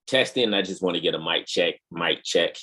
Testing. I just want to get a mic check. Mic check.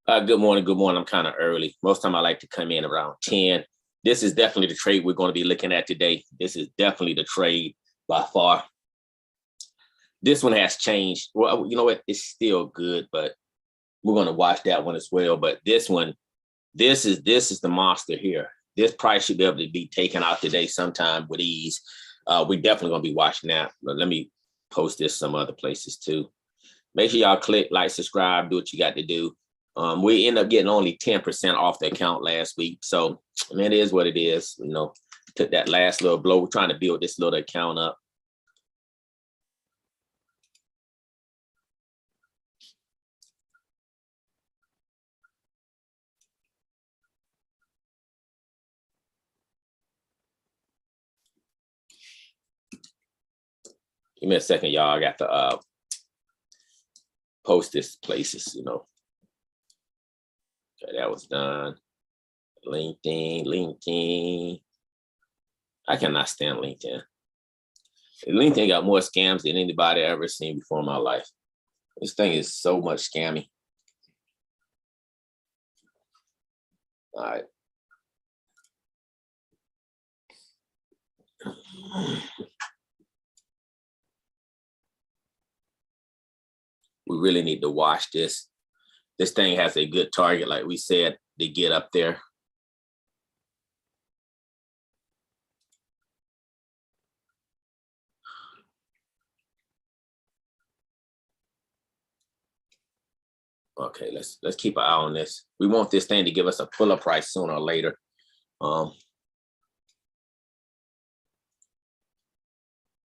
Good morning. Good morning. I'm kind of early. Most time I like to come in around 10. This is definitely the trade we're going to be looking at today. This is definitely the trade by far. This one has changed. Well, you know what? It's still good, but we're going to watch that one as well. But this one, this is the monster here. This price should be able to be taken out today sometime with ease. We're definitely going to be watching that. But let me post this some other places too. Make sure y'all click, like, subscribe, do what you got to do. We end up getting only 10% off the account last week. So, I mean, it is what it is. You know, took that last little blow. We're trying to build this little account up. Give me a second, y'all. I got to post this places, you know. Okay, that was done. LinkedIn. I cannot stand LinkedIn. LinkedIn got more scams than anybody I ever seen before in my life. This thing is so much scammy. All right. We really need to watch this. This thing has a good target, like we said, to get up there. Okay, let's keep an eye on this. We want this thing to give us a pull-up price sooner or later.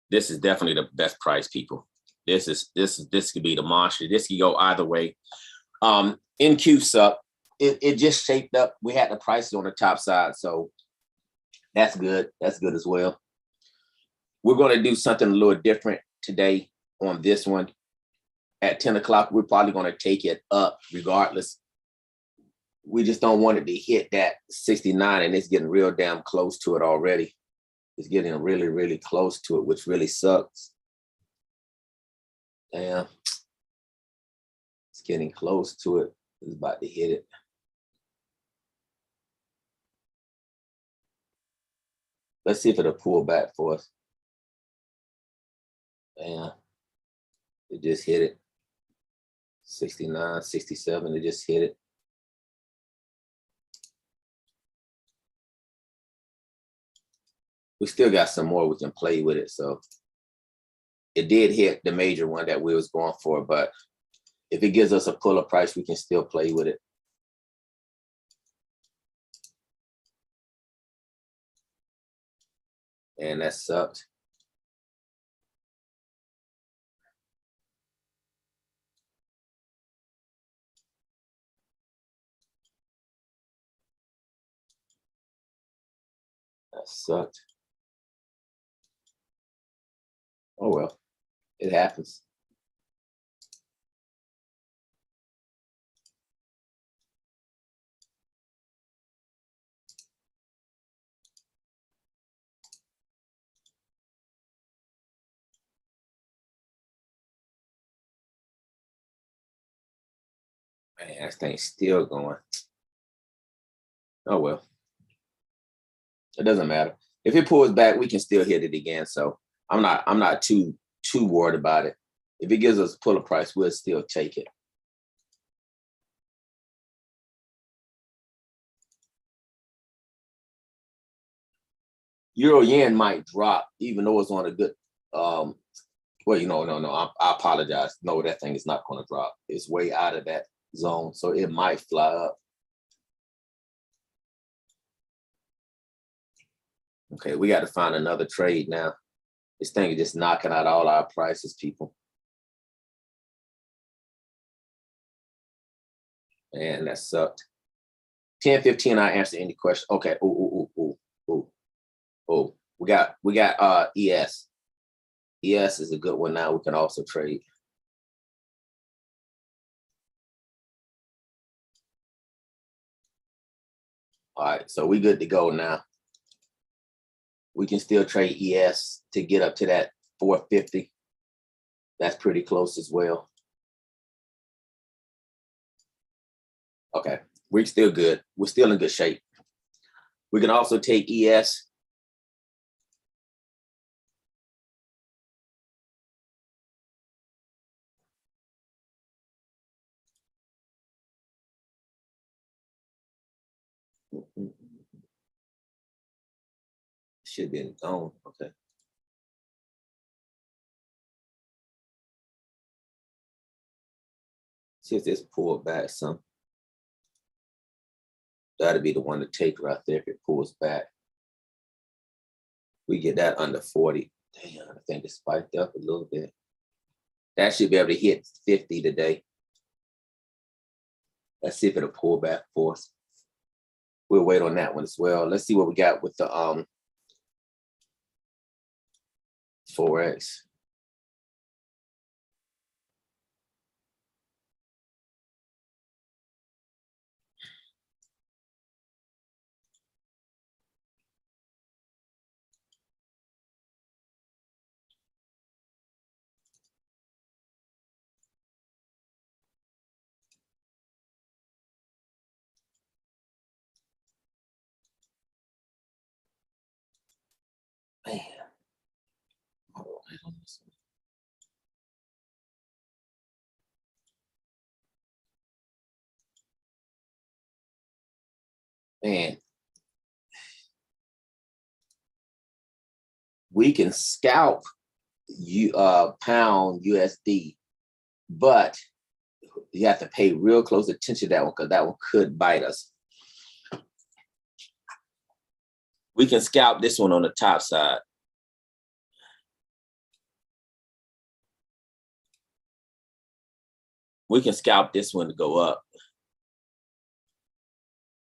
This is definitely the best price, people. This could be the monster. This could go either way. In QSUP, it just shaped up. We had the prices on the top side, so that's good. That's good as well. We're going to do something a little different today on this one. At 10 o'clock, we're probably going to take it up regardless. We just don't want it to hit that 69, and it's getting real damn close to it already. It's getting really, really close to it, which really sucks. Damn. It's getting close to it. It's about to hit it. Let's see if it'll pull back for us. Damn. It just hit it. 69, 67, it just hit it. We still got some more we can play with it. So it did hit the major one that we was going for, but if it gives us a pull-up price, we can still play with it. And that sucked. That sucked. Oh, well, it happens. Man, that thing's still going. Oh, well. It doesn't matter. If it pulls back, we can still hit it again. So I'm not too worried about it. If it gives us a pull-up price, we'll still take it. Euro yen might drop, even though it's on a good, well, no, I apologize. No, that thing is not going to drop. It's way out of that zone, so it might fly up. Okay, we got to find another trade now. This thing is just knocking out all our prices, people. And that sucked. 10:15, I answer any question. Okay. Oh. We got ES. ES is a good one now. We can also trade. All right, so we good to go now. We can still trade ES to get up to that 450. That's pretty close as well. Okay, we're still good. We're still in good shape. We can also take ES. Should be gone. Okay. See if this pulled back some. That'd be the one to take right there if it pulls back. We get that under 40. Damn, I think it spiked up a little bit. That should be able to hit 50 today. Let's see if it'll pull back for us. We'll wait on that one as well. Let's see what we got with the Forex. Man. Man, we can scalp pound USD, but you have to pay real close attention to that one because that one could bite us. We can scalp this one on the top side. We can scalp this one to go up.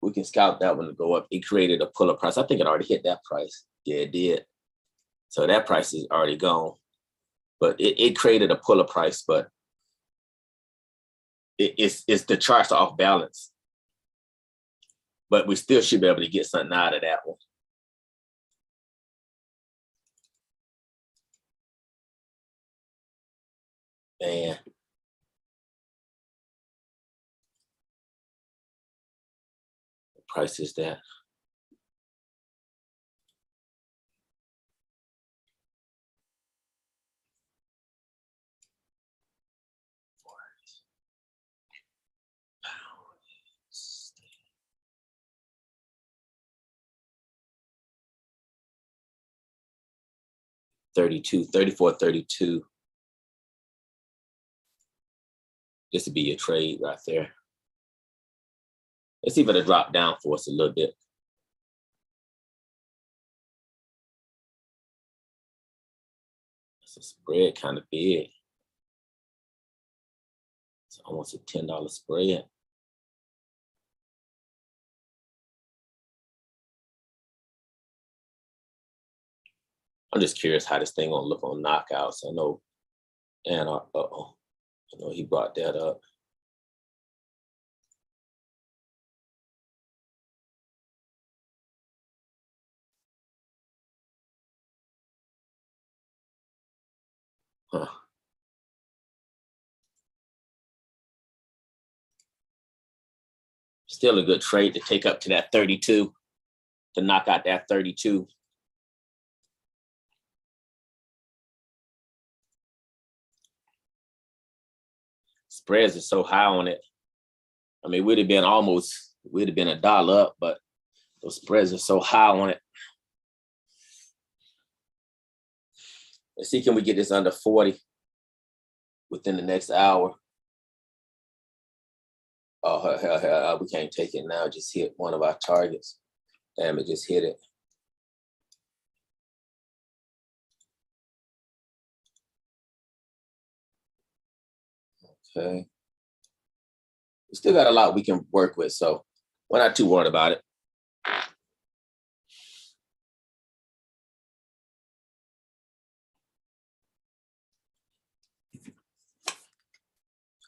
We can scalp that one to go up. It created a pull-up price. I think it already hit that price. Yeah, it did. So that price is already gone. But it created a pull-up price, but it's the charts are off balance. But we still should be able to get something out of that one. Man. What price is that? $34.32. This would be your trade right there. Let's see if it'll drop down for us a little bit. It's a spread kind of big. It's almost a $10 spread. I'm just curious how this thing gonna look on knockouts. I know, and I know he brought that up. Huh. Still a good trade to take up to that 32, to knock out that 32. Spreads are so high on it. I mean, we'd have been $1 up, but those spreads are so high on it. Let's see, can we get this under 40 within the next hour? Oh, hell, we can't take it now. Just hit one of our targets. Damn, it just hit it. Okay. We still got a lot we can work with, so we're not too worried about it.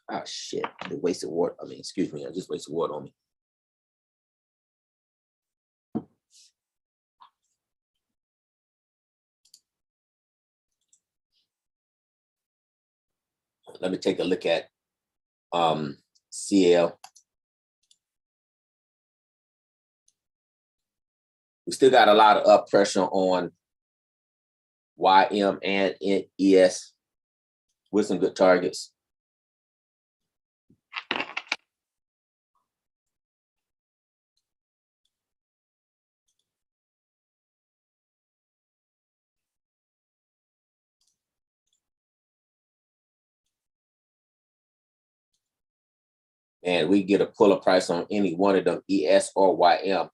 Oh shit, I wasted water. I mean, excuse me, I just wasted water on me. Let me take a look at CL. We still got a lot of up pressure on YM and ES with some good targets. And we get a puller price on any one of them, ES or YM.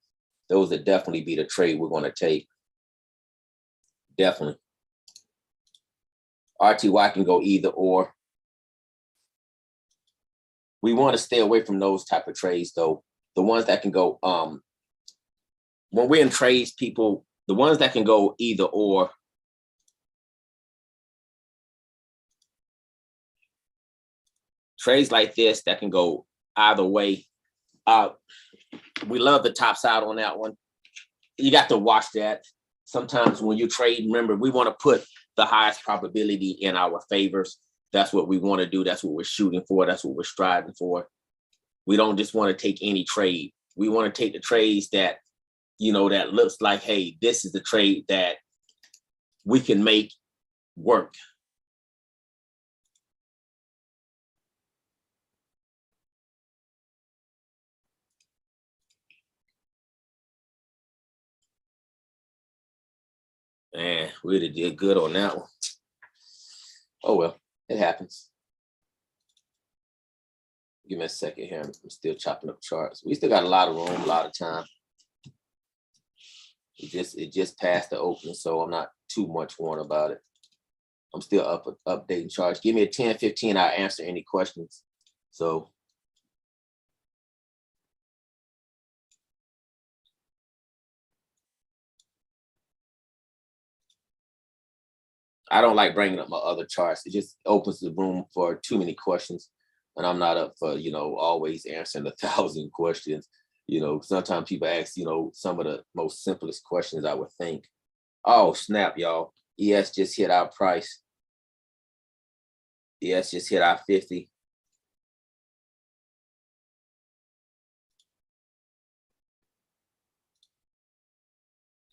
Those would definitely be the trade we're going to take. Definitely. RTY can go either or. We want to stay away from those type of trades, though. The ones that can go, when we're in trades, people, the ones that can go either or, trades like this that can go either way. We love the top side on that one. You got to watch that. Sometimes when you trade, remember, we want to put the highest probability in our favors. That's what we want to do. That's what we're shooting for. That's what we're striving for. We don't just want to take any trade. We want to take the trades that, you know, that looks like, hey, this is the trade that we can make work. Man, we really did good on that one. Oh, well, it happens. Give me a second here. I'm still chopping up charts. We still got a lot of room, a lot of time. It just passed the opening, so I'm not too much worried about it. I'm still updating charts. Give me a 10, 15, I'll answer any questions. So I don't like bringing up my other charts. It just opens the room for too many questions. And I'm not up for, you know, always answering 1,000 questions. You know, sometimes people ask, you know, some of the most simplest questions I would think. Oh, snap, y'all. ES just hit our price. ES just hit our 50.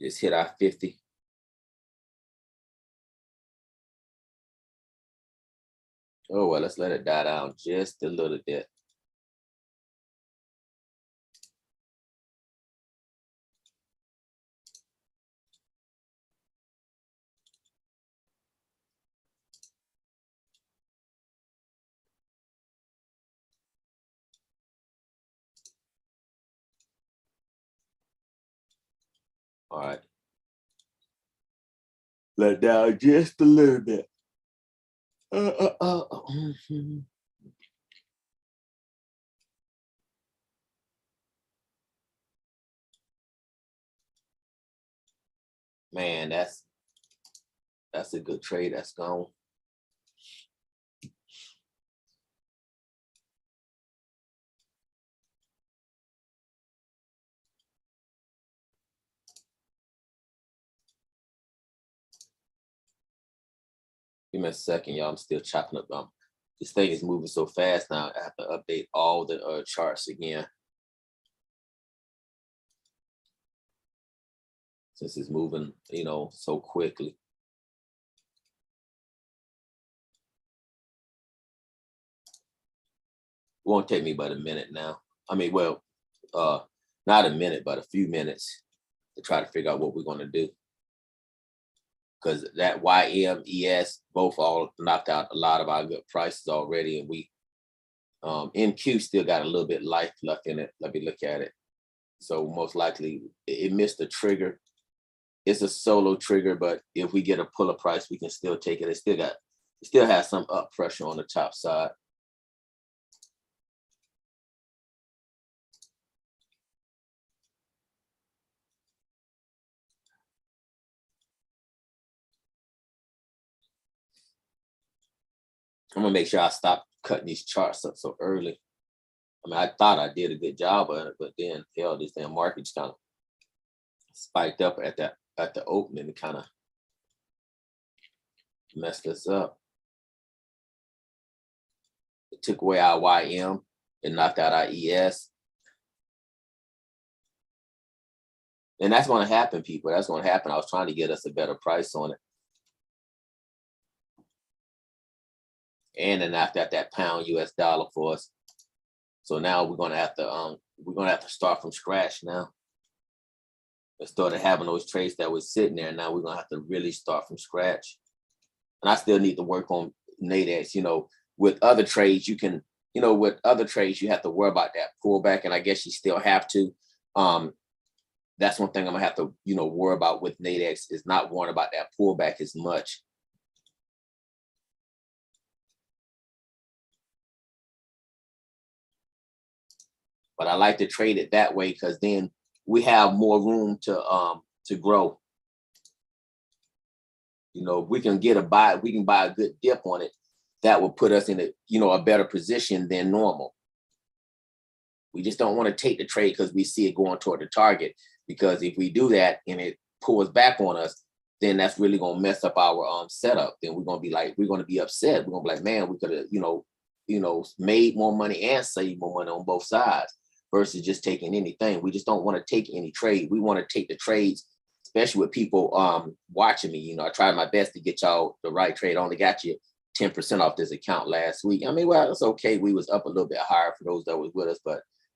Just hit our 50. Oh, well, let's let it die down just a little bit. All right. Let it down just a little bit. Man, that's a good trade. That's gone. Give me a second, y'all. I'm still chopping up. This thing is moving so fast now. I have to update all the charts again. Since it's moving, you know, so quickly. It won't take me but a minute now. I mean, well, not a minute, but a few minutes to try to figure out what we're going to do. because that YMES both all knocked out a lot of our good prices already, and we NQ still got a little bit life left in it. Let me look at it. So most likely it missed the trigger. It's a solo trigger, but if we get a puller price, we can still take it. It still has some up pressure on the top side. I'm gonna make sure I stop cutting these charts up so early. I mean, I thought I did a good job on it, but then hell, this damn market's kind of spiked up at the opening and kind of messed us up. It took away our YM and knocked out our ES. And that's going to happen, people. That's going to happen. I was trying to get us a better price on it. And then after that pound US dollar for us. So now we're going to have to start from scratch now. Instead of having those trades that were sitting there, now we're going to have to really start from scratch. And I still need to work on Nadex. You know, with other trades, you can, you know, with other trades, you have to worry about that pullback. And I guess you still have to. That's one thing I'm gonna have to, you know, worry about with Nadex is not worrying about that pullback as much. But I like to trade it that way because then we have more room to grow. You know, we can buy a good dip on it. That will put us in a, you know, a better position than normal. We just don't want to take the trade because we see it going toward the target. Because if we do that and it pulls back on us, then that's really gonna mess up our setup. Then we're gonna be upset. We're gonna be like, man, we could have, you know, made more money and saved more money on both sides versus just taking anything. We just don't want to take any trade. We want to take the trades, especially with people watching me. You know, I tried my best to get y'all the right trade. I only got you 10% off this account last week. I mean, well, it's okay. We was up a little bit higher for those that was with us,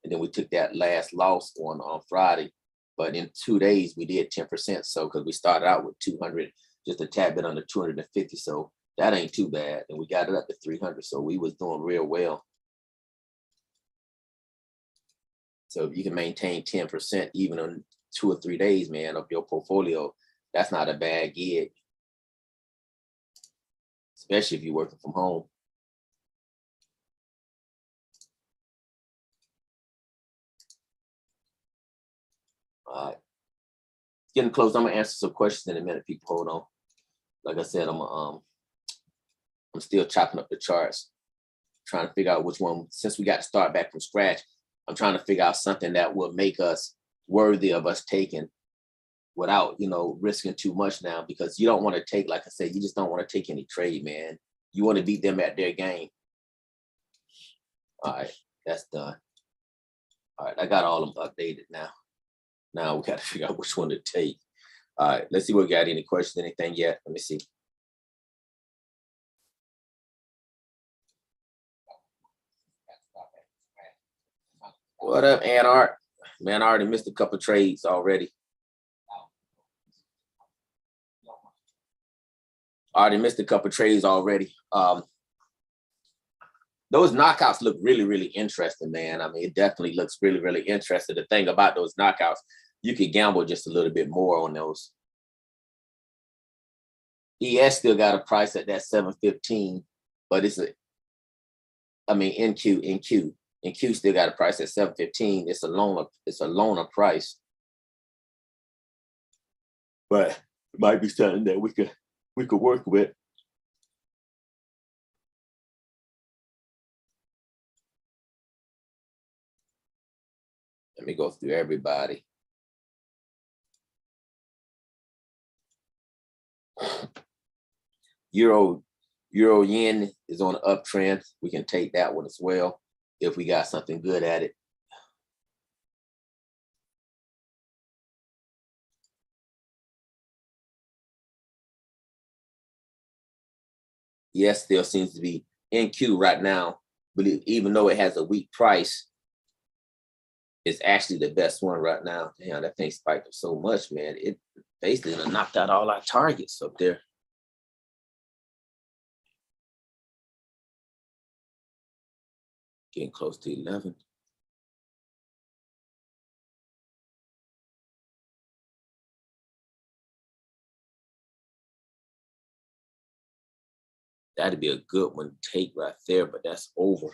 and then we took that last loss on Friday. But in 2 days, we did 10%. So because we started out with 200, just a tad bit under 250. So that ain't too bad. And we got it up to 300. So we was doing real well. So if you can maintain 10% even on 2 or 3 days, man, of your portfolio, that's not a bad gig. Especially if you're working from home. All right. Getting close. I'm gonna answer some questions in a minute. People, hold on. Like I said, I'm still chopping up the charts, trying to figure out which one. Since we got to start back from scratch, I'm trying to figure out something that will make us worthy of us taking, without, you know, risking too much now. Because you don't want to take, like I said, you just don't want to take any trade, man. You want to beat them at their game. All right, that's done. All right, I got all of them updated now. Now we got to figure out which one to take. All right, let's see what we got. Any questions, anything yet? Let me see. What up, Anart? Man, I already missed a couple trades already. Those knockouts look really, really interesting, man. I mean, it definitely looks really, really interesting. The thing about those knockouts, you could gamble just a little bit more on those. ES still got a price at that 715, but NQ still got a price at 715. It's a loaner price, but it might be something that we could work with. Let me go through everybody. Euro yen is on an uptrend. We can take that one as well if we got something good at it. Yes, still seems to be NQ right now, but even though it has a weak price, it's actually the best one right now. Damn, that thing spiked up so much, man. basically done knocked out all our targets up there. Getting close to 11. That'd be a good one to take right there, but that's over.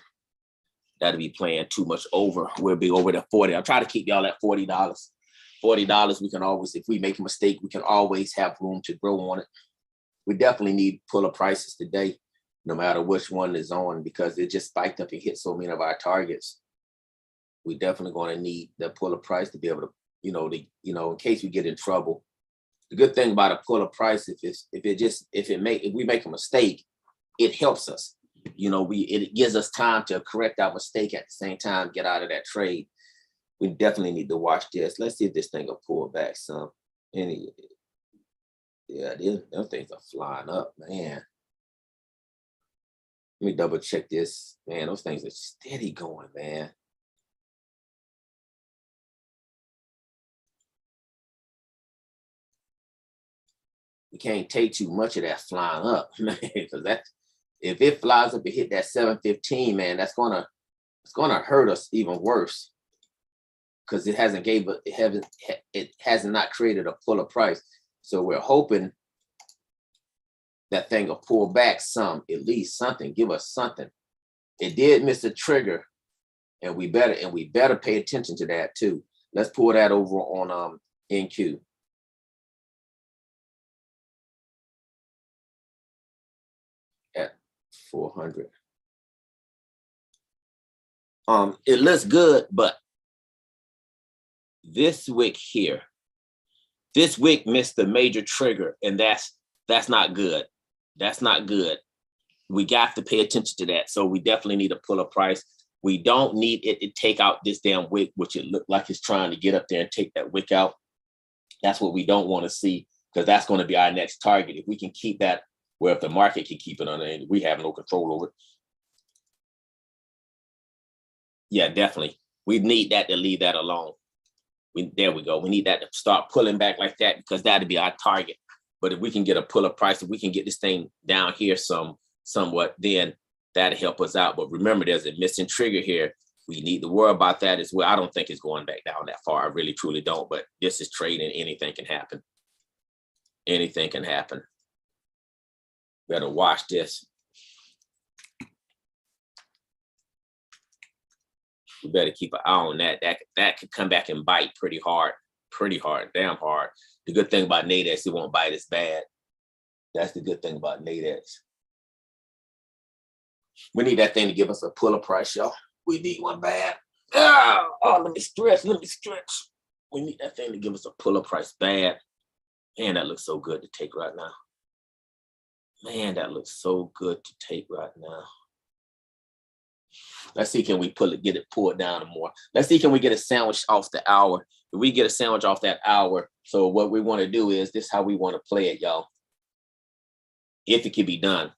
That'd be playing too much over. We'll be over to 40. I'll try to keep y'all at $40. $40, we can always, if we make a mistake, we can always have room to grow on it. We definitely need puller prices today, no matter which one is on, because it just spiked up and hit so many of our targets. We definitely going to need the puller price to be able to, in case we get in trouble. The good thing about a puller price, if we make a mistake, it helps us. It gives us time to correct our mistake at the same time, get out of that trade. We definitely need to watch this. Let's see if this thing will pull back some. Yeah, those things are flying up, man. Let me double check this. Man, those things are steady going, man. We can't take too much of that flying up, man, because if it flies up and hit that 715, man, it's gonna hurt us even worse, because it hasn't not created a puller price. So we're hoping that thing will pull back some, at least something, give us something. It did miss a trigger, and we better pay attention to that too. Let's pull that over on NQ. At 400. It looks good, but this wick here, this wick missed the major trigger, and that's not good. That's not good. We got to pay attention to that. So we definitely need a puller price. We don't need it to take out this damn wick, which it looked like it's trying to get up there and take that wick out. That's what we don't want to see, because that's going to be our next target. If we can keep that, where if the market can keep it on there, we have no control over it. Yeah, definitely. We need that to leave that alone. There we go. We need that to start pulling back like that, because that'd be our target. But if we can get a puller price, if we can get this thing down here somewhat, then that'll help us out. But remember, there's a missing trigger here. We need to worry about that as well. I don't think it's going back down that far. I really, truly don't. But this is trading. Anything can happen. Anything can happen. Better watch this. We better keep an eye on that. That could come back and bite pretty hard, damn hard. The good thing about Nadex, it won't bite as bad. That's the good thing about Nadex. We need that thing to give us a puller price, y'all. We need one bad. Let me stretch. We need that thing to give us a puller price bad. Man, that looks so good to take right now. Man, that looks so good to take right now. Let's see, can we get it pulled down more? Let's see, can we get a sandwich off the hour? If we get a sandwich off that hour, so what we want to do is, this is how we want to play it, y'all. If it can be done.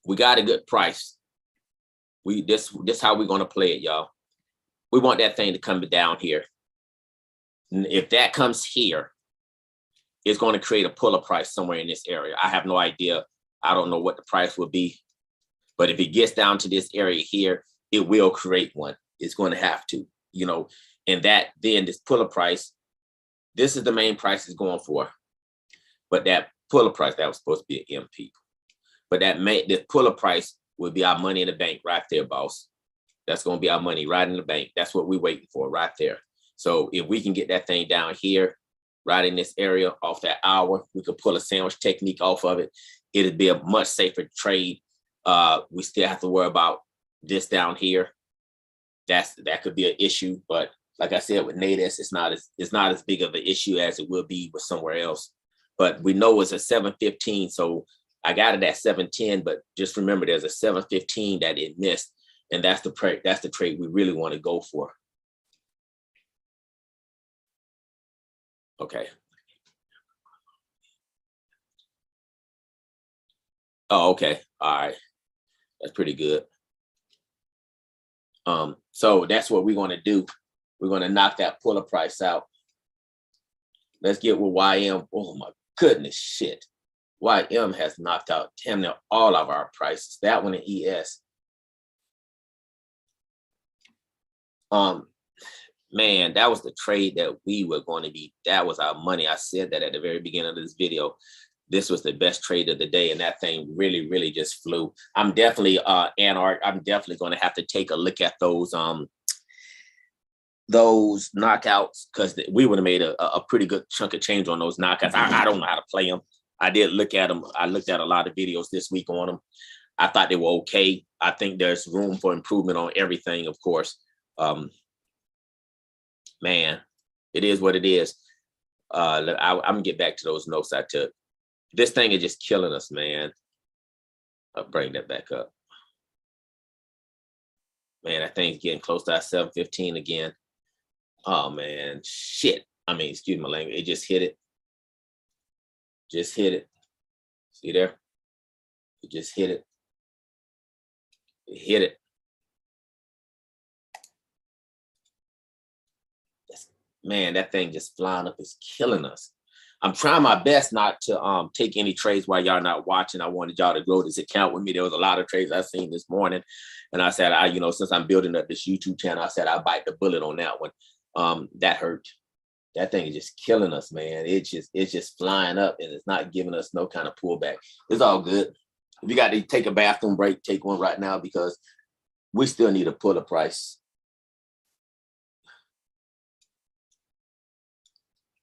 We got a good price. This how we're going to play it, y'all. We want that thing to come down here. And if that comes here, it's going to create a puller price somewhere in this area. I have no idea. I don't know what the price will be. But if it gets down to this area here, it will create one. It's going to have to, and then this puller price, this is the main price it's going for. But that puller price, that was supposed to be an MP. But this puller price would be our money in the bank right there, boss. That's going to be our money right in the bank. That's what we're waiting for right there. So if we can get that thing down here, right in this area off that hour, we could pull a sandwich technique off of it. It'd be a much safer trade. We still have to worry about this down here. That could be an issue, but like I said, with Nadex, it's not as big of an issue as it will be with somewhere else. But we know it's a 715, so I got it at 710. But just remember, there's a 715 that it missed, and that's the trade we really want to go for. Okay. Oh, okay. All right. That's pretty good. So that's what we're going to do. We're going to knock that puller price out. Let's get with YM. Oh my goodness, shit. YM has knocked out damn near all of our prices. That one in ES. Man, that was the trade that we were going to be. That was our money. I said that at the very beginning of this video. This was the best trade of the day, and that thing really, really just flew. I'm definitely Anarch. I'm definitely going to have to take a look at those knockouts, because we would have made a pretty good chunk of change on those knockouts. I don't know how to play them. I did look at them. I looked at a lot of videos this week on them. I thought they were okay. I think there's room for improvement on everything, of course. Man, it is what it is. I'm gonna get back to those notes I took. This thing is just killing us, man. I'll bring that back up. Man, that thing's getting close to our 715 again. Oh man, shit. I mean, excuse my language. It just hit it. Just hit it. See there? It just hit it. It hit it. Man, that thing just flying up is killing us. I'm trying my best not to take any trades while y'all not watching. I wanted y'all to grow this account with me. There was a lot of trades I seen this morning, and I said, since I'm building up this YouTube channel, I said I'll bite the bullet on that one. That hurt. That thing is just killing us, man. It's just flying up, and it's not giving us no kind of pullback. It's all good. If you got to take a bathroom break, take one right now, because we still need a puller price.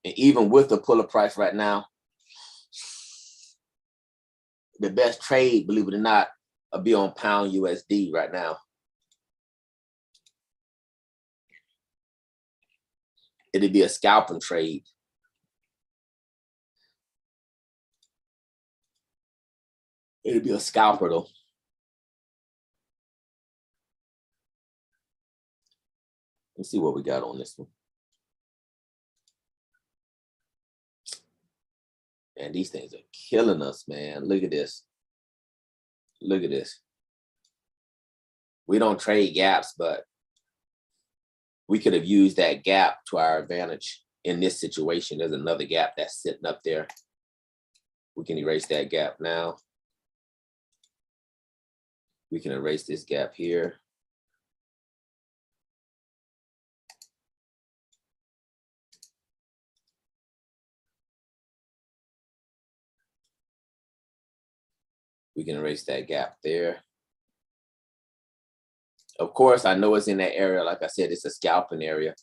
And even with the puller price right now, the best trade, believe it or not, will be on pound USD right now. It'd be a scalping trade. It'd be a scalper though. Let's see what we got on this one. Man, these things are killing us, man. Look at this. Look at this. We don't trade gaps, but we could have used that gap to our advantage in this situation. There's another gap that's sitting up there. We can erase that gap now. We can erase this gap here. We can erase that gap there. Of course, I know it's in that area. Like I said, it's a scalping area.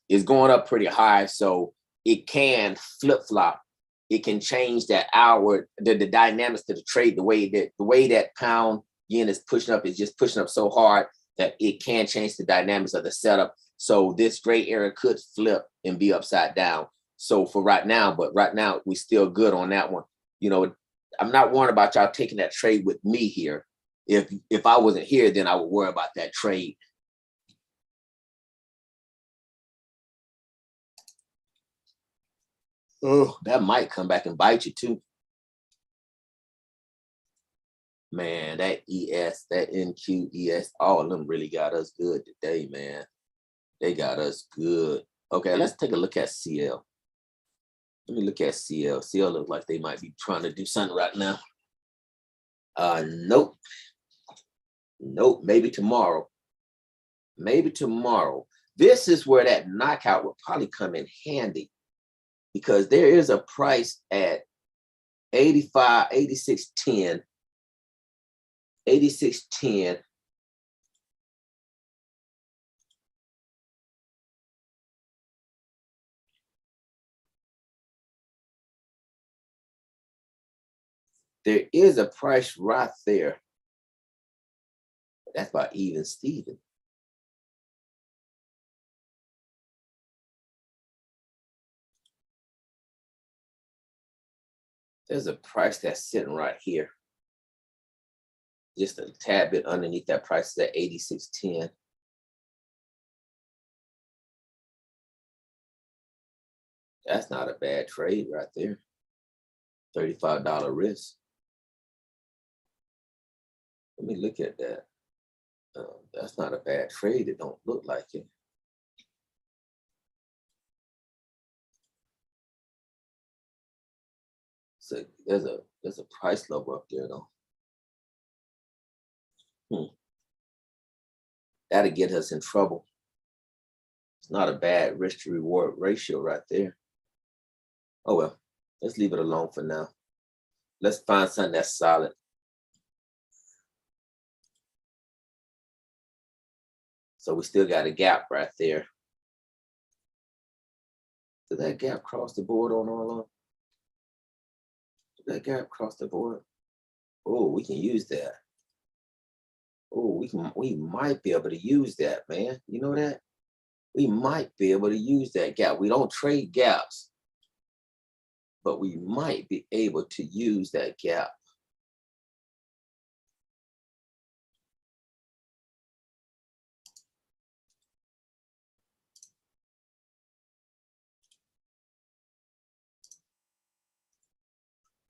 It's going up pretty high, so it can flip-flop. It can change that the dynamics to the trade, the way that pound yen is pushing up, is just pushing up so hard that it can change the dynamics of the setup. So this gray area could flip and be upside down. So for right now, we're still good on that one. I'm not worried about y'all taking that trade with me here. If I wasn't here, then I would worry about that trade. Oh, that might come back and bite you too. Man, that ES, that NQES, all of them really got us good today, man. They got us good. Okay, let's take a look at CL. Let me look at CL. CL looks like they might be trying to do something right now. Nope. Nope, maybe tomorrow. Maybe tomorrow. This is where that knockout will probably come in handy, because there is a price at 85, 86.10. 86.10. There is a price right there. That's about even Steven. There's a price that's sitting right here. Just a tad bit underneath that price is at 86.10. That's not a bad trade right there. $35 risk. Let me look at that. That's not a bad trade. It don't look like it. So there's a price level up there though. That'll get us in trouble. It's not a bad risk to reward ratio right there. Oh well, let's leave it alone for now. Let's find something that's solid. So we still got a gap right there. Did that gap cross the board on all along? Did that gap cross the board? Oh, we can use that. Oh, we might be able to use that, man. You know that? We might be able to use that gap. We don't trade gaps, but we might be able to use that gap.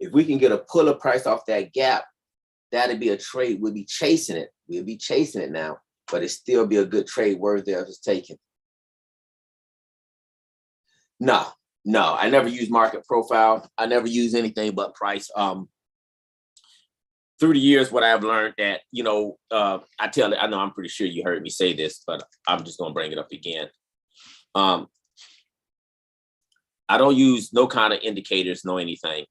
If we can get a puller price off that gap, that'd be a trade. We'll be chasing it. We'll be chasing it now, but it still be a good trade worthy of us taking. No, I never use market profile. I never use anything but price. Through the years, what I've learned that, I know I'm pretty sure you heard me say this, but I'm just gonna bring it up again. I don't use no kind of indicators, no anything.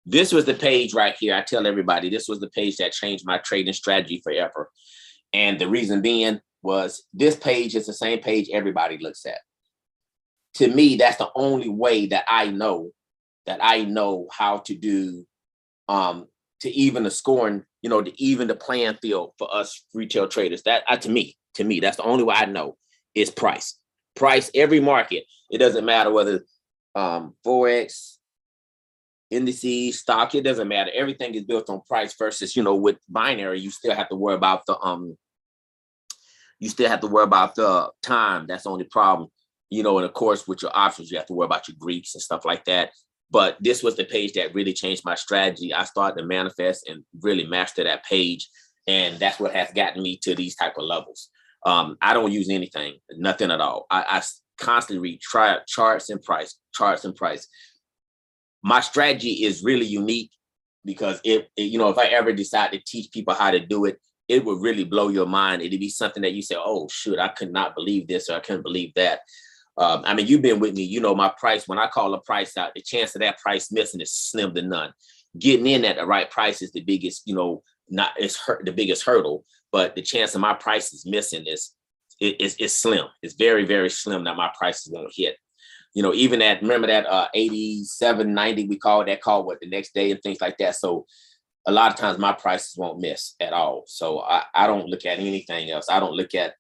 This was the page right here. I tell everybody, this was the page that changed my trading strategy forever. And the reason being was this page is the same page everybody looks at. To me, that's the only way that I know how to do to even the scoring, to even the playing field for us retail traders. That to me, that's the only way I know is price. Price, every market. It doesn't matter whether Forex, indices, stock, it doesn't matter. Everything is built on price versus, with binary, you still have to worry about the time. That's the only problem. And of course, with your options, you have to worry about your Greeks and stuff like that. But this was the page that really changed my strategy. I started to manifest and really master that page. And that's what has gotten me to these type of levels. I don't use anything, nothing at all. I constantly read charts and price. My strategy is really unique because if I ever decide to teach people how to do it, it would really blow your mind. It'd be something that you say, oh, shoot, I could not believe this, or I couldn't believe that. You've been with me, my price. When I call a price out, the chance of that price missing is slim to none. Getting in at the right price is the biggest, the biggest hurdle. But the chance of my price is missing is slim. It's very, very slim that my prices won't hit. Even remember that 87, 90, we called that call the next day and things like that. So a lot of times my prices won't miss at all. So I don't look at anything else. I don't look at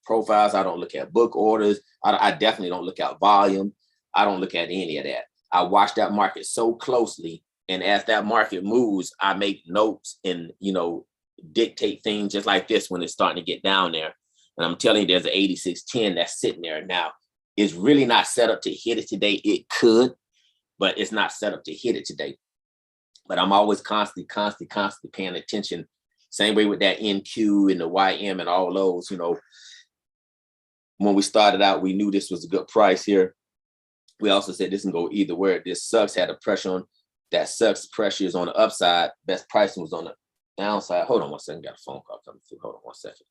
profiles. I don't look at book orders. I definitely don't look at volume. I don't look at any of that. I watch that market so closely. And as that market moves, I make notes and, dictate things just like this when it's starting to get down there. And I'm telling you, there's an 8610 that's sitting there now. It's really not set up to hit it today. It could, but it's not set up to hit it today. But I'm always constantly paying attention. Same way with that NQ and the YM and all those, when we started out, we knew this was a good price here. We also said this can go either way. This sucks had a pressure on that sucks. Pressure is on the upside. Best pricing was on the downside. Hold on one second. Got a phone call coming through. Hold on one second.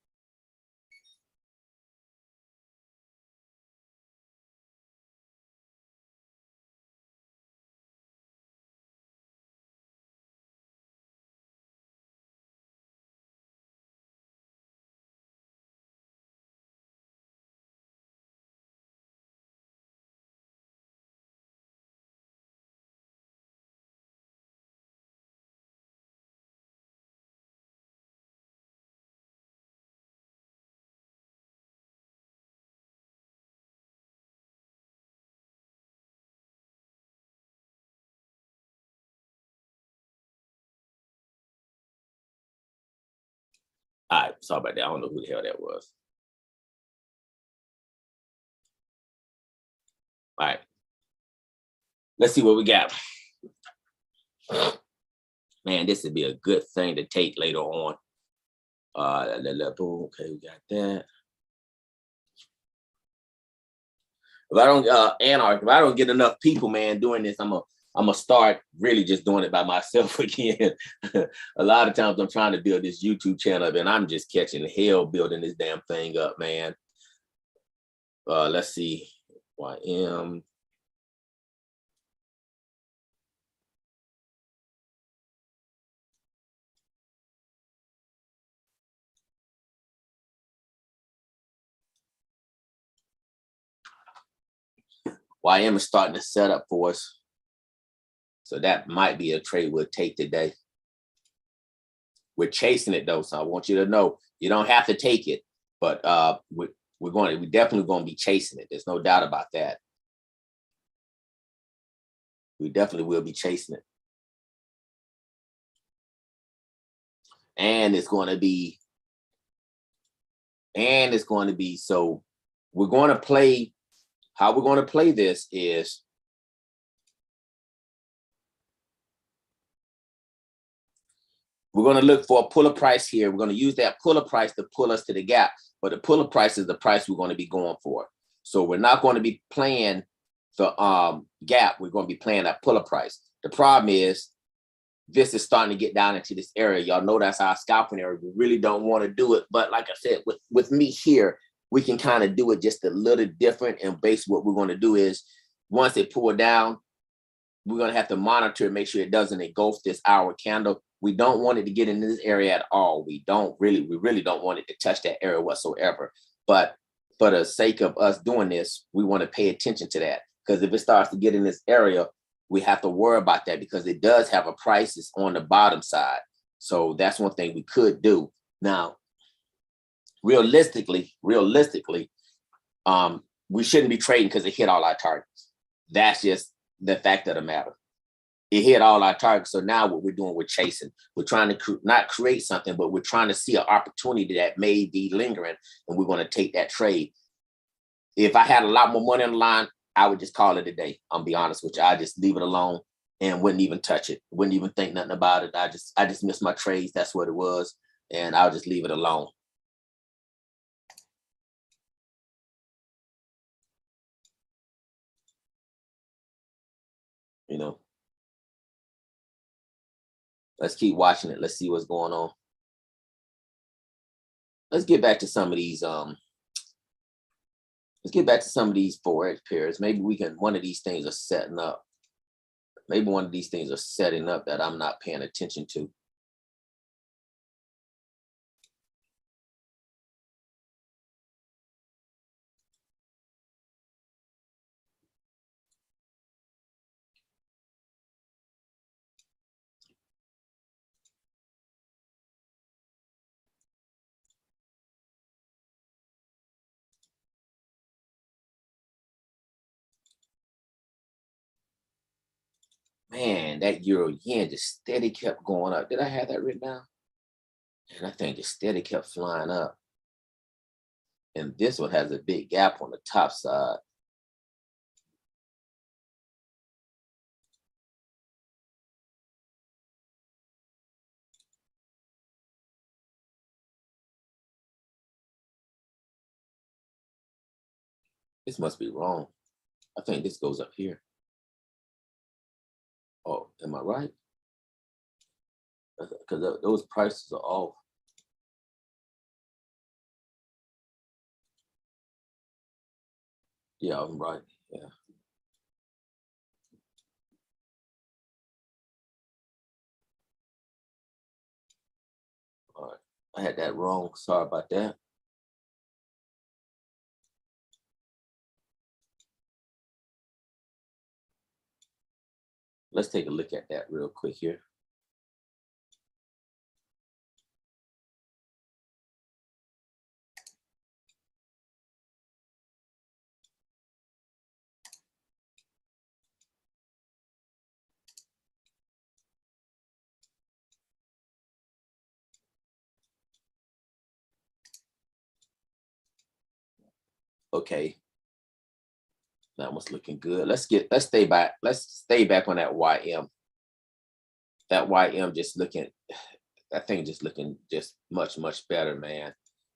All right, sorry about that. I don't know who the hell that was. All right, let's see what we got. Man, this would be a good thing to take later on. Okay, we got that. if I don't if I don't get enough people, man, doing this, I'm gonna start really just doing it by myself again. A lot of times I'm trying to build this YouTube channel and I'm just catching hell building this damn thing up, man. Let's see, YM. YM is starting to set up for us. So that might be a trade we'll take today. We're chasing it though, so I want you to know you don't have to take it, but we're definitely going to be chasing it. There's no doubt about that. We definitely will be chasing it, and it's going to be so. We're going to play. How we're going to play this is we're going to look for a puller price here. We're going to use that puller price to pull us to the gap, but the puller price is the price we're going to be going for. So we're not going to be playing the gap. We're going to be playing that puller price. The problem is this is starting to get down into this area. Y'all know that's our scalping area. We really don't want to do it, but like I said, with me here, we can kind of do it just a little different. And basically what we're going to do is once it pull down, we're going to have to monitor and make sure it doesn't engulf this hour candle. We don't want it to get in this area at all. We really don't want it to touch that area whatsoever. But for the sake of us doing this, we want to pay attention to that, because if it starts to get in this area, we have to worry about that because it does have a price on the bottom side. So that's one thing we could do. Now, realistically, we shouldn't be trading because it hit all our targets. That's just the fact of the matter. It hit all our targets. So now what we're doing, we're chasing. We're trying to not create something, but we're trying to see an opportunity that may be lingering, and we're going to take that trade. If I had a lot more money on the line, I would just call it a day. I'll be honest with you. I just leave it alone and wouldn't even touch it. Wouldn't even think nothing about it. I just missed my trades. That's what it was. And I'll just leave it alone. You know, let's keep watching it. Let's see what's going on. Let's get back to some of these. Let's get back to some of these Forex pairs. Maybe one of these things are setting up. Maybe one of these things are setting up that I'm not paying attention to. Man, that euro yen just steady kept going up. Did I have that written down? And I think just steady kept flying up. And this one has a big gap on the top side. This must be wrong. I think this goes up here. Oh, am I right? Because those prices are off. Yeah, I'm right. Yeah. All right. I had that wrong. Sorry about that. Let's take a look at that real quick here. Okay. That was looking good. Let's stay back. Let's stay back on that YM. That YM just looking, that thing just looking just much, much better, man.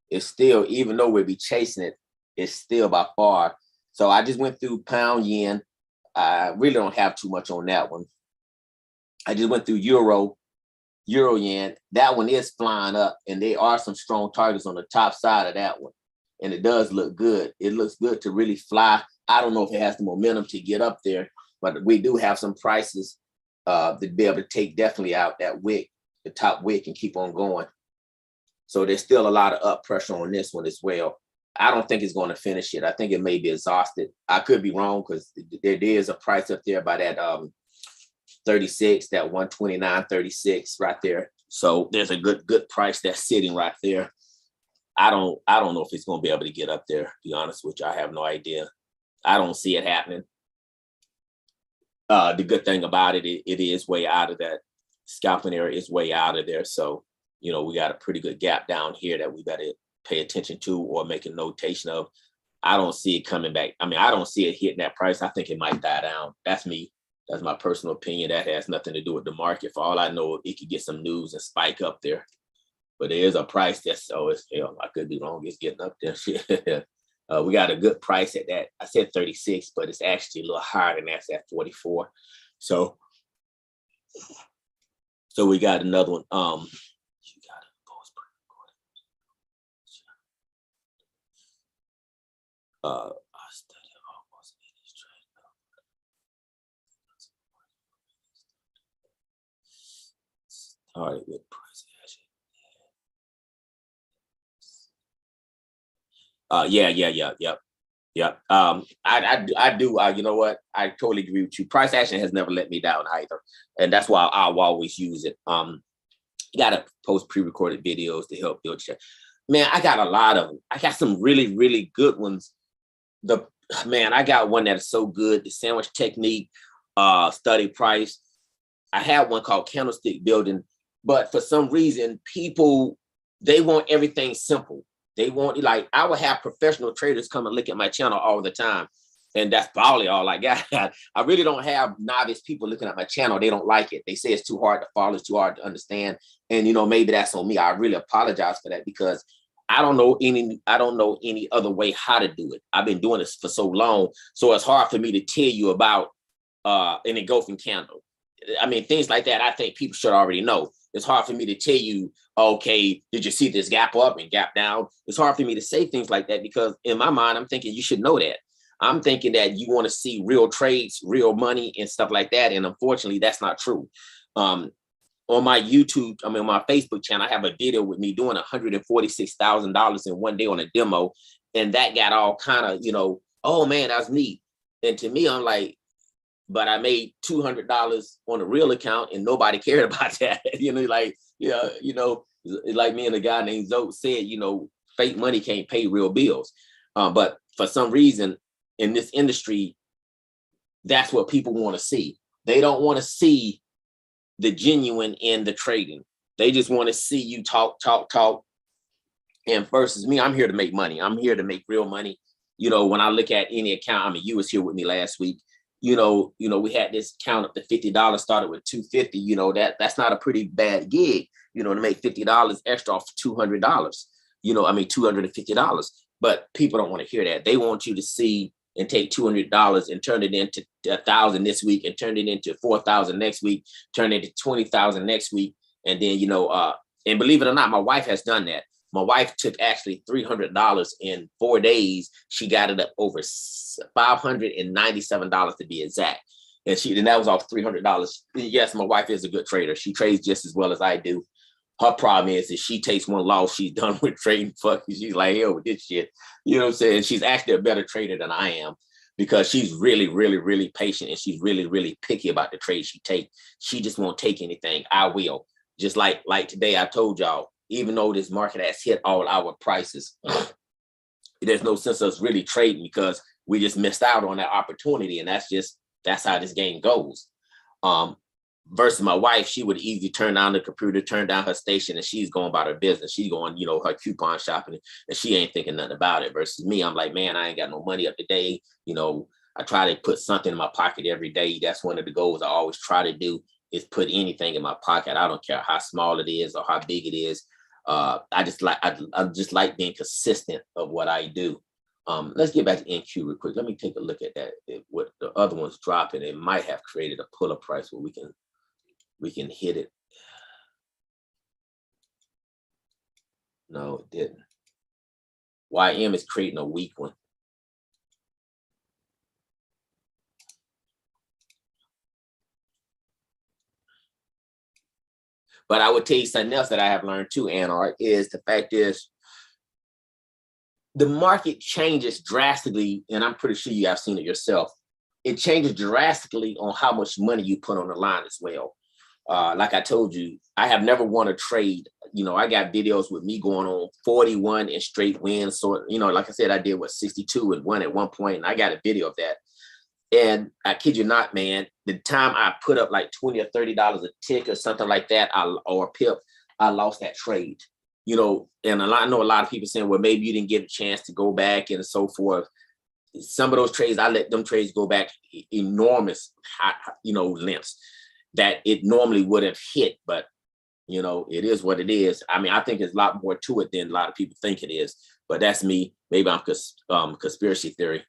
It's still, even though we'll be chasing it, it's still by far So I just went through pound yen. I really don't have too much on that one. I just went through euro yen. That one is flying up, and there are some strong targets on the top side of that one. And it does look good. It looks good to really fly. I don't know if it has the momentum to get up there, but we do have some prices to be able to take definitely out that wick, the top wick, and keep on going. So there's still a lot of up pressure on this one as well. I don't think it's going to finish it. I think it may be exhausted. I could be wrong because there is a price up there by that 36, that 129.36 right there. So there's a good price that's sitting right there. I don't know if it's going to be able to get up there. To be honest with you, I have no idea. I don't see it happening. The good thing about it, it is way out of that scalping area. Is way out of there. So, you know, we got a pretty good gap down here that we better pay attention to or make a notation of. I don't see it coming back. I mean, I don't see it hitting that price. I think it might die down. That's me. That's my personal opinion. That has nothing to do with the market. For all I know, it could get some news and spike up there. But there is a price that's, I could be wrong. It's getting up there. We got a good price at that. I said 36, but it's actually a little higher than that. It's at 44. So we got another one. You got to post pre-recorded. I study almost any trade. Started with price action. Yep. I do. You know what? I totally agree with you. Price action has never let me down either, and that's why I'll always use it. You gotta post pre-recorded videos to help build your. Man, I got a lot of them. I got some really, really good ones. I got one that is so good. The sandwich technique, study price. I had one called candlestick building, but for some reason, people they want everything simple. They want, like, I would have professional traders come and look at my channel all the time. And that's probably all I got. I really don't have novice people looking at my channel. They don't like it. They say it's too hard to follow, it's too hard to understand. And, you know, maybe that's on me. I really apologize for that because I don't know any other way how to do it. I've been doing this for so long. So it's hard for me to tell you about an engulfing candle. I mean, things like that, I think people should already know. It's hard for me to tell you, okay, did you see this gap up and gap down? It's hard for me to say things like that because in my mind, I'm thinking you should know that. I'm thinking that you want to see real trades, real money and stuff like that. And unfortunately, that's not true. On my YouTube, my Facebook channel, I have a video with me doing $146,000 in one day on a demo. And that got all kind of, oh man, that's neat. And to me, I'm like, but I made $200 on a real account and nobody cared about that. Like me and a guy named Zoe said, fake money can't pay real bills. But for some reason in this industry, that's what people want to see. They don't want to see the genuine in the trading. They just want to see you talk. And versus me, I'm here to make money. I'm here to make real money. When I look at any account, you was here with me last week. We had this count up to $50, started with $250. That's not a pretty bad gig, to make $50 extra off $200, $250. But people don't want to hear that. They want you to see and take $200 and turn it into 1,000 this week and turn it into 4,000 next week, turn it into 20,000 next week. And then, and believe it or not, my wife has done that. My wife took actually $300 in 4 days. She got it up over $597 to be exact. And that was off $300. Yes, my wife is a good trader. She trades just as well as I do. Her problem is that she takes one loss, she's done with trading. She's like, hell with this shit. You know what I'm saying? She's actually a better trader than I am because she's really, really, really patient and she's really, really picky about the trades she takes. She just won't take anything. I will. Just like today, I told y'all, even though this market has hit all our prices, there's no sense of us really trading because we just missed out on that opportunity. And that's how this game goes. Versus my wife, she would easily turn down the computer, turn down her station, and she's going about her business. She's going, her coupon shopping, and she ain't thinking nothing about it. Versus me, I'm like, man, I ain't got no money up today. I try to put something in my pocket every day. That's one of the goals I always try to do is put anything in my pocket. I don't care how small it is or how big it is. I just like being consistent of what I do. Let's get back to NQ real quick. Let me take a look at that. What the other one's dropping, it might have created a pull-up price where we can hit it. No, it didn't. YM is creating a weak one. But I would tell you something else that I have learned too, Anart, is the fact is the market changes drastically, and I'm pretty sure you have seen it yourself. It changes drastically on how much money you put on the line as well. Like I told you, I have never won a trade. You know, I got videos with me going on 41 and straight wins. So, you know, like I said, I did what 62 and one at one point, and I got a video of that. And I kid you not, man, the time I put up like $20 or $30 a tick or something like that, or a pip, I lost that trade. You know, and I know a lot of people saying, well, maybe you didn't get a chance to go back and so forth. Some of those trades, I let them trades go back enormous, you know, lengths that it normally would have hit. But, you know, it is what it is. I mean, I think there's a lot more to it than a lot of people think it is. But that's me. Maybe I'm conspiracy theory.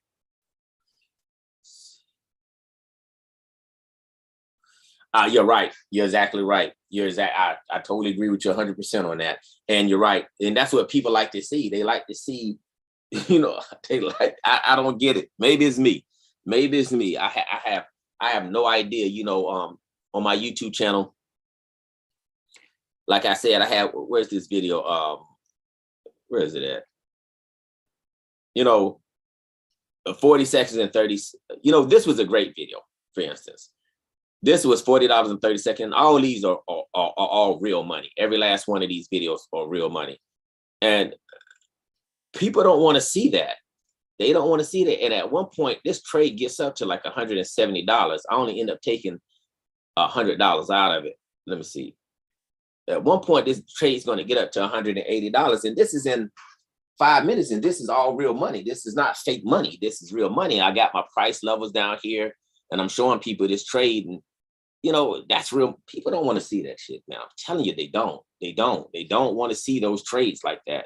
You're right. You're exactly right. I totally agree with you 100% on that. And you're right. And that's what people like to see. They like to see, you know, I don't get it. Maybe it's me. Maybe it's me. I have no idea, you know, on my YouTube channel. Like I said, where's this video? Where is it at? You know, 40 seconds and 30, you know, this was a great video, for instance. This was $40.30. All these are all real money. Every last one of these videos are real money. And people don't want to see that. They don't want to see that. And at one point, this trade gets up to like $170. I only end up taking $100 out of it. Let me see. At one point, this trade is going to get up to $180. And this is in 5 minutes. And this is all real money. This is not fake money. This is real money. I got my price levels down here. And I'm showing people this trade, and you know, that's real. People don't want to see that shit, man. I'm telling you, they don't. They don't want to see those trades like that.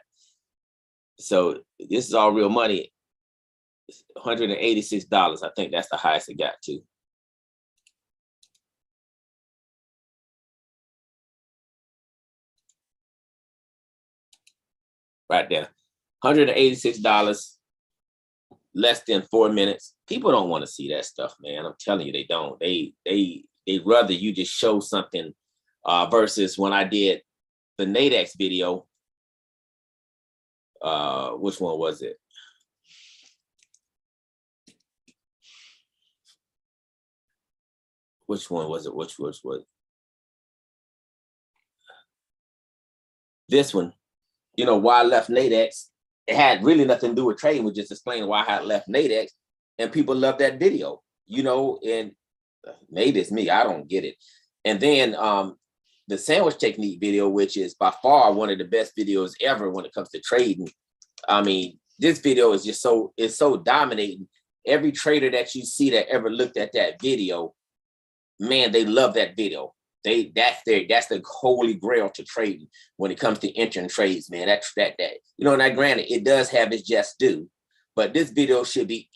So this is all real money. $186. I think that's the highest it got to. Right there. $186. Less than 4 minutes. People don't want to see that stuff, man. I'm telling you, they don't. They'd rather you just show something versus when I did the Nadex video. Which one was it? Which one was it? Which was this one? You know, why I left Nadex. It had really nothing to do with trading. We just explaining why I had left Nadex, and people love that video, you know, and maybe it's me, I don't get it. And then the sandwich technique video, which is by far one of the best videos ever when it comes to trading. I mean, this video is just it's so dominating. Every trader that you see that ever looked at that video, man, they love that video. That's the holy grail to trading when it comes to entering trades, man. That you know, now granted, it does have its just due, but this video should be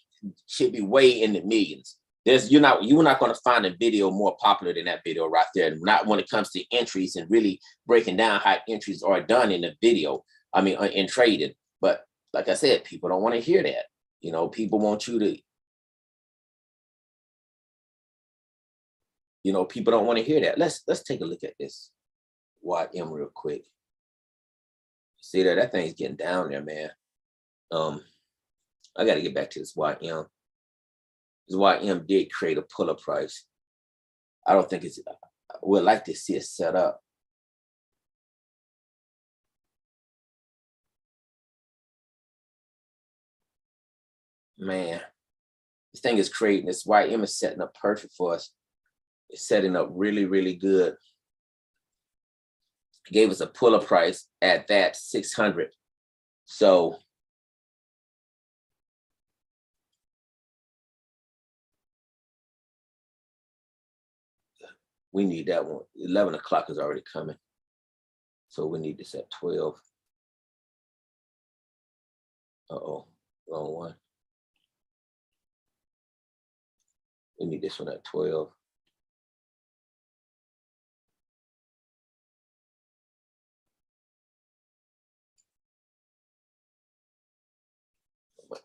way in the millions. You're not going to find a video more popular than that video right there. Not when it comes to entries and really breaking down how entries are done in the video. I mean, in trading. But like I said, people don't want to hear that. You know, people want you to. You know, people don't want to hear that. Let's take a look at this YM real quick. See that thing's getting down there, man. I got to get back to this YM. This YM did create a pull-up price. I don't think I would like to see it set up. Man, this thing is creating. This YM is setting up perfect for us. It's setting up really, really good. It gave us a pull-up price at that 600. So we need that one. 11 o'clock is already coming. So we need this at 12. Uh-oh. Wrong one. We need this one at 12.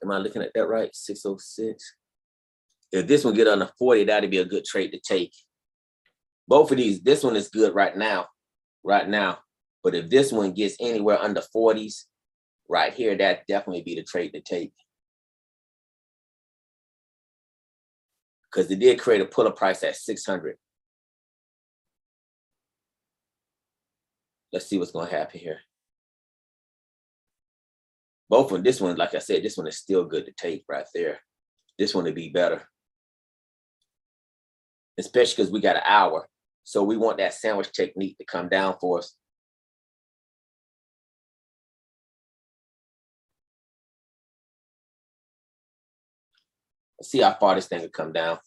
Am I looking at that right? 606. If this one get under 40, that'd be a good trade to take. Both of these, this one is good right now. But if this one gets anywhere under 40s, right here, that definitely be the trade to take. Because it did create a pull-up price at 600. Let's see what's going to happen here. Both of them, this one, like I said, this one is still good to take right there. This one would be better. Especially because we got an hour. So we want that sandwich technique to come down for us. Let's see how far this thing will come down.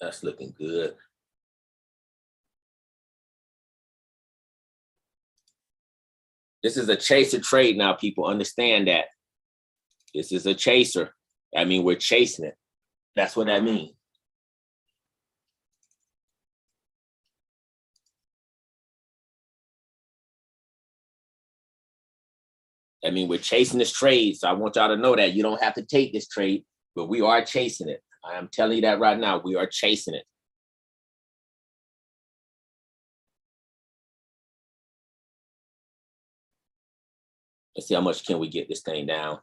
That's looking good. This is a chaser trade now, people. Understand that. This is a chaser. I mean, we're chasing it. That's what that means. I mean, we're chasing this trade. So I want y'all to know that you don't have to take this trade, but we are chasing it. I am telling you that right now. We are chasing it. Let's see how much can we get this thing down.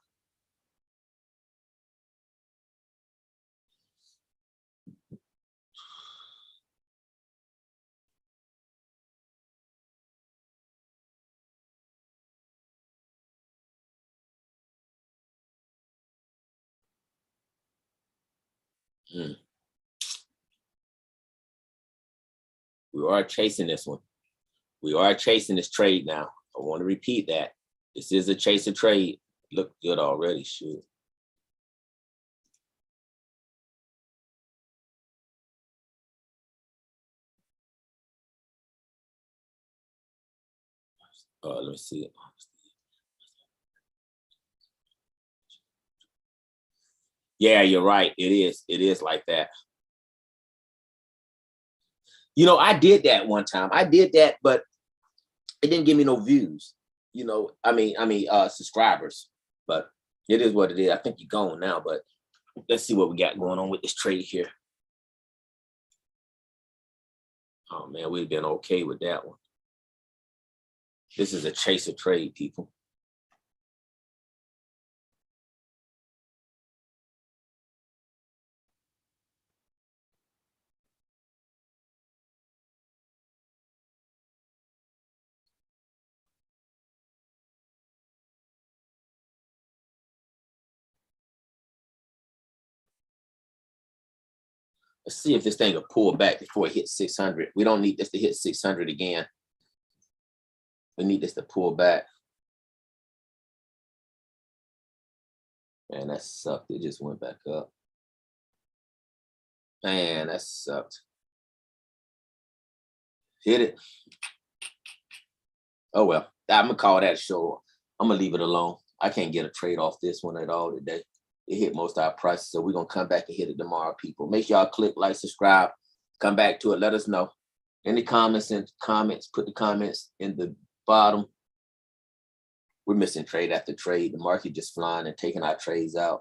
We are chasing this one. We are chasing this trade now. I want to repeat that. This is a chaser trade. Look good already, shoot. Let me see it. Yeah, you're right. It is. It is like that. You know, I did that one time. I did that, but it didn't give me no views. You know, I mean, subscribers. But it is what it is. I think you're gone now, but let's see what we got going on with this trade here. Oh man, we've been okay with that one. This is a chaser trade, people. Let's see if this thing will pull back before it hits 600. We don't need this to hit 600 again. We need this to pull back. Man, that sucked. It just went back up. Man, that sucked. Hit it. Oh, well, I'm going to call that a show. I'm going to leave it alone. I can't get a trade off this one at all today. It hit most of our prices, so we're going to come back and hit it tomorrow, people. Make sure y'all click, like, subscribe. Come back to it. Let us know. Any comments in comments, put the comments in the bottom. We're missing trade after trade. The market just flying and taking our trades out.